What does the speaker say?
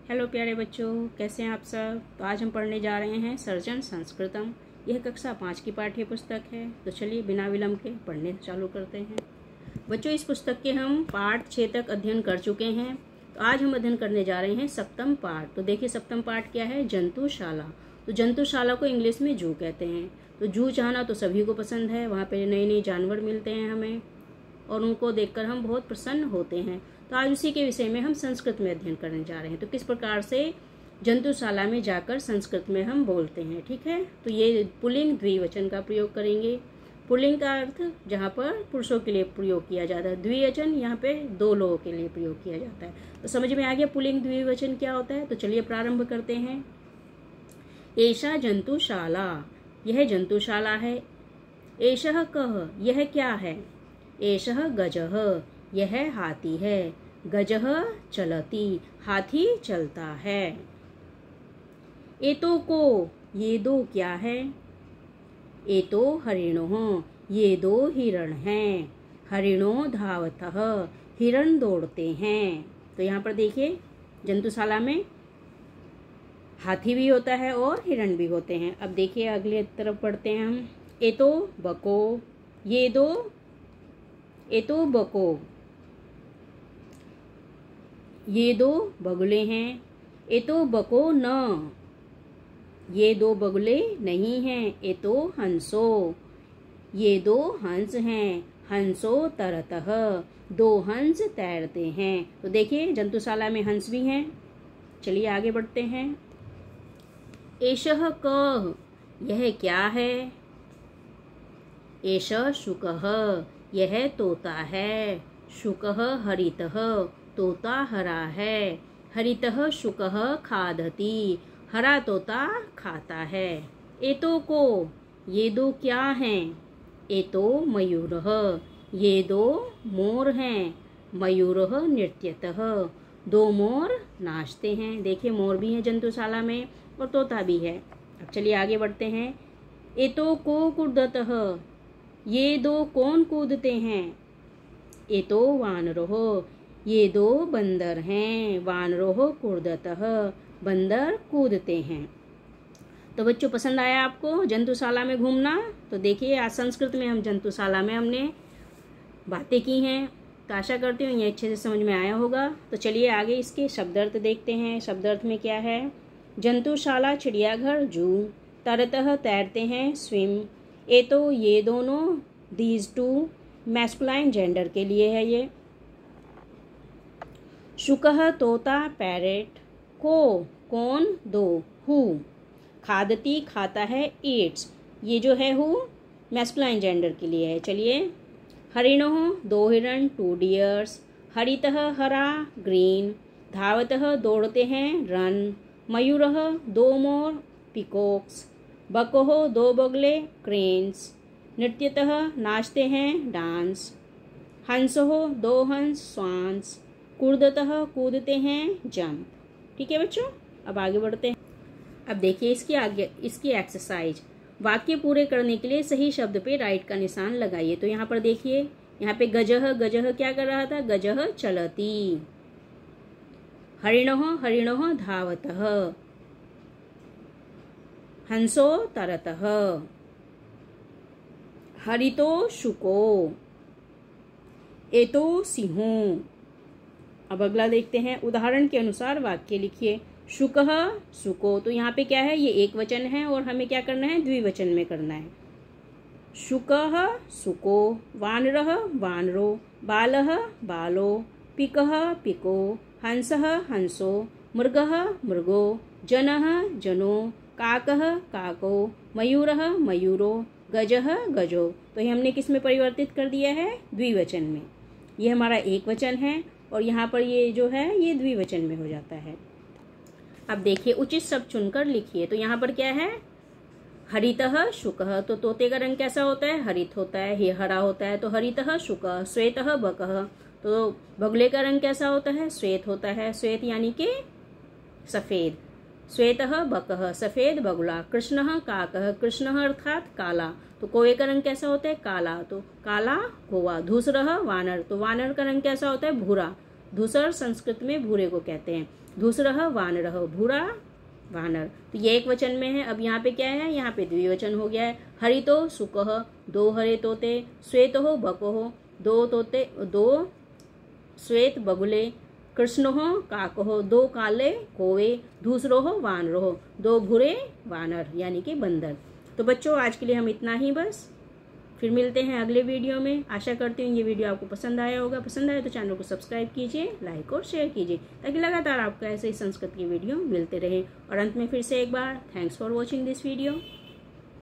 Hello प्यारे बच्चों, कैसे हैं आप सब। तो आज हम पढ़ने जा रहे हैं सर्जन संस्कृतम। यह कक्षा 5 की पाठ्य पुस्तक है। तो चलिए बिना विलंब के पढ़ने चालू करते हैं। बच्चों, इस पुस्तक के हम पाठ 6 तक अध्ययन कर चुके हैं। तो आज हम अध्ययन करने जा रहे हैं सप्तम पाठ। तो देखिए सप्तम पाठ क्या है, जंतुशाला। तो जंतुशाला को इंग्लिश में जू कहते हैं। तो जू जाना तो सभी को पसंद है, वहाँ पे नए नए जानवर मिलते हैं हमें और उनको देखकर हम बहुत प्रसन्न होते हैं। तो आज उसी के विषय में हम संस्कृत में अध्ययन करने जा रहे हैं। तो किस प्रकार से जंतुशाला में जाकर संस्कृत में हम बोलते हैं, ठीक है। तो ये पुल्लिंग द्विवचन का प्रयोग करेंगे। पुल्लिंग का अर्थ जहाँ पर पुरुषों के लिए प्रयोग किया जाता है, द्विवचन यहाँ पे 2 लोगों के लिए प्रयोग किया जाता है। तो समझ में आ गया पुल्लिंग द्विवचन क्या होता है। तो चलिए प्रारंभ करते हैं। एषा जंतुशाला, यह जंतुशाला है। एषः कः, यह क्या है। एषः गजः, यह हाथी है। गजः चलति, हाथी चलता है। एतो को, ये 2 क्या है। एतो हरिणोः, ये 2 हिरण हैं। हरिणो धावतः, हिरण दौड़ते हैं। तो यहाँ पर देखिए जंतुशाला में हाथी भी होता है और हिरण भी होते हैं। अब देखिए अगले तरफ पढ़ते हैं हम। एतो बको, ये 2 एतो बको, ये 2 बगुले हैं। एतो बको न, ये 2 बगुले नहीं हैं। एतो हंसो, ये 2 हंस हैं। हंसो तरतः, 2 हंस तैरते हैं। तो देखिए जंतुशाला में हंस भी हैं। चलिए आगे बढ़ते हैं। एषः कः, यह क्या है। एषः शुकः, यह तोता है। शुकः हरितः, तोता हरा है। हरितः शुकः खादति, हरा तोता खाता है। एतो को, ये 2 क्या हैं। एतो मयूरः, ये 2 मोर हैं। मयूरः नृत्यतः, 2 मोर नाचते हैं। देखिए मोर भी हैं जंतुशाला में और तोता भी है। अब चलिए आगे बढ़ते हैं। एतो को कूदतः, ये 2 कौन कूदते हैं। एतो वानरोः, ये 2 बंदर हैं। वानरोः कूदतः, बंदर कूदते हैं। तो बच्चों पसंद आया आपको जंतुशाला में घूमना। तो देखिए आज संस्कृत में हम जंतुशाला में हमने बातें की हैं। तो आशा करती हूँ ये अच्छे से समझ में आया होगा। तो चलिए आगे इसके शब्दार्थ देखते हैं। शब्दार्थ में क्या है। जंतुशाला चिड़ियाघर जू। तरतः तैरते हैं स्विम। एतो ये दोनों, दीज 2 मैस्कुलाइन जेंडर के लिए है ये। शुकः तोता पैरेट। को कौन 2 हु। खादती खाता है ईट्स, ये जो है हु मैस्कुलाइन जेंडर के लिए है। चलिए हरिणोः 2 हिरण 2 डियर्स। हरितः हरा ग्रीन। धावतः दौड़ते हैं रन। मयूरः 2 मोर पिकॉक्स। बकोः 2 बगुले क्रेन्स। नृत्यतः नाचते हैं डांस। हंसोः 2 हंस स्वान्स। कूदतः कूदते हैं जंप। ठीक है बच्चों, अब आगे बढ़ते हैं। अब देखिए इसकी एक्सरसाइज। वाक्य पूरे करने के लिए सही शब्द पे राइट का निशान लगाइए। तो यहाँ पर देखिए, यहाँ पे गजः, गजः क्या कर रहा था। गजः चलती। हरिणोः, हरिणोः धावतः। हंसो तरतः। हरितो शुको। एतो सिंहो। अब अगला देखते हैं। उदाहरण के अनुसार वाक्य लिखिए। शुकः शुको, तो यहाँ पे क्या है, ये एक वचन है और हमें क्या करना है, द्विवचन में करना है। शुकः शुको। वानरः वानरो। बालः बालो। पिकः पिको। हंसः हंसो। मृगः मृगो। जनः जनो। काकः काको। मयूरः मयूरो। गजः गजो। तो ये हमने किस में परिवर्तित कर दिया है, द्विवचन में। ये हमारा एक वचन है और यहाँ पर ये जो है ये द्विवचन में हो जाता है। अब देखिए उचित शब्द चुनकर लिखिए। तो यहाँ पर क्या है, हरितः शुकः, तो तोते का रंग कैसा होता है, हरित होता है, ये हरा होता है। तो हरितः शुकः। श्वेतः बकः, तो बगुले का रंग कैसा होता है, श्वेत होता है। श्वेत यानी कि सफेद। श्वेतः बकः, सफेद बगुला। कृष्णः काकः, कृष्णः अर्थात काला। तो कौवे का रंग कैसा होता है, काला, तो काला कौवा। धूसरः वानर, तो वानर का रंग कैसा होता है, भूरा। धूसर संस्कृत में भूरे को कहते हैं। धूसरः वानरः, भूरा वानर। तो ये एक वचन में है। अब यहाँ पे क्या है, यहाँ पे द्विवचन हो गया है। हरितो सुकः, दो हरे तोते। श्वेतो बको, दो तोते, दो श्वेत बगुले। कृष्णो काको, दो काले कौवे। धूसरो वानरो, दो भूरे वानर यानी कि बंदर। तो बच्चों आज के लिए हम इतना ही बस, फिर मिलते हैं अगले वीडियो में। आशा करती हूँ ये वीडियो आपको पसंद आया होगा। पसंद आए तो चैनल को सब्सक्राइब कीजिए, लाइक और शेयर कीजिए, ताकि लगातार आपको ऐसे ही संस्कृत की वीडियो मिलते रहे। और अंत में फिर से एक बार thanks for watching this video.